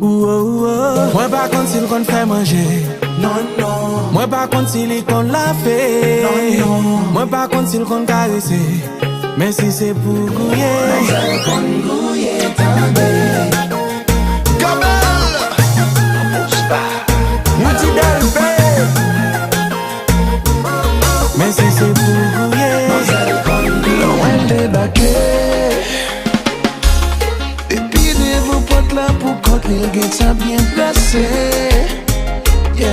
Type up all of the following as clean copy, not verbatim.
Moi pas contre s'il qu'on fait manger. Non, non. Moi pas contre s'il qu'on l'a fait. Non, non. Moi pas contre s'il qu'on caresser. Mais si c'est pour gouiller. Mademoiselle konn gouye tande. Gabèl. Mouti d'elfe. Mais si c'est pour gouiller. Mademoiselle konn gouye. Elle débarquait. Et puis de vos potes là pour quand les gars ça bien placé. Yeah.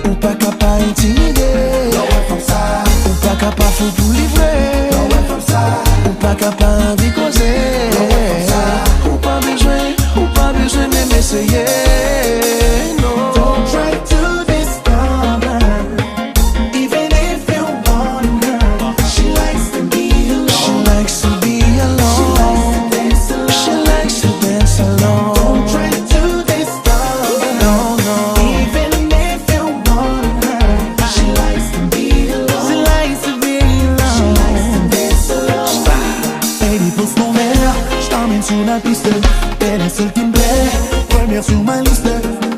Ou pas capable intimider. Non, ouais, comme ça. Ou pas capable fou pour livrer. Non, ouais, comme ça. Ou pas capable de causer. Non, ouais, comme ça. Ou pas besoin même essayer. Non. Don't try to disturb her, even if you want her. She likes to be She alone. likes to be alone. She likes to dance alone. Don't try to disturb her, No, no. even if you want her. She likes to be alone. She likes to be She likes alone. to dance alone. Baby, pousse ton verre, j't'emmène sur la piste. T'es la seule qui me plaît, première sur ma liste.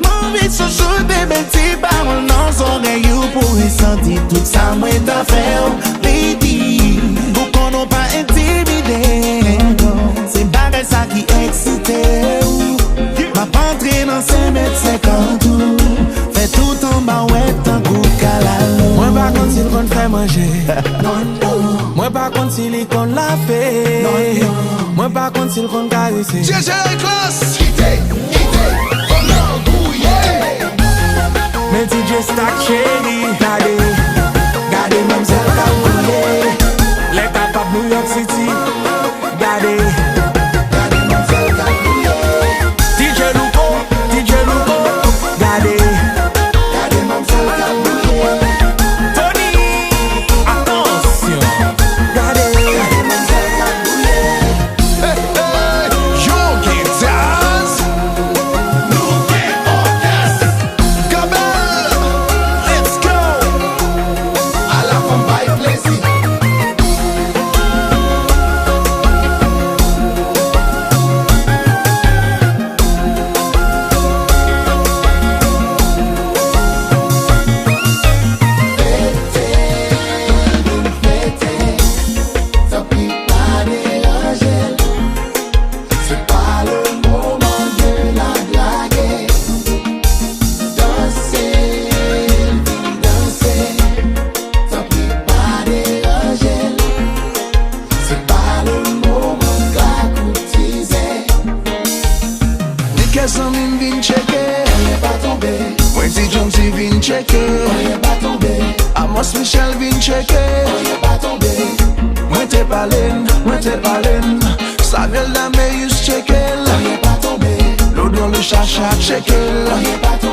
M'envie de chuchoter des petits paroles dans son oreille pour ressentir tout ça, moi t'as fait, baby. Pour qu'on n'a pas intimidé, c'est bagarre ça qui excite. Ma pentrée dans 5,50 m, fait tout en bas, ouais, tant coup calalo. Moi pas contre s'il qu'on fait manger. Non, non. Moi pas contre s'il qu'on l'a fait. Non, non. Moi pas contre s'il qu'on caresser. GG classe. Quittez. Konn gouye. Mais DJ Stack chéri. Gade mademoiselle ka gouye. Les capables New York City. Gade Mademoiselle konn gouye. DJ Luko. Gade Mademoiselle konn gouye. Tony. Attention. Gade Mademoiselle konn gouye. Yo guitars. Nou gen orkestre. Gabèl. Let's go. À la femme by plaisir. Ça pique pas des rangelles. C'est pas le moment de la blaguer. Danser, danser. Ça pique pas des rangelles. C'est pas le moment de la courtiser. Les cassons vin checker. On n'est pas tombé, Moi si Jonesy vin checker. on n'est pas tombé, Amos Michel vin checker. on n'est pas tombé. Moi t'es palin. Samuel Lameyus checker. On n'est pas tombé, L'eau dans le chacha checker. on n'est pas tombé.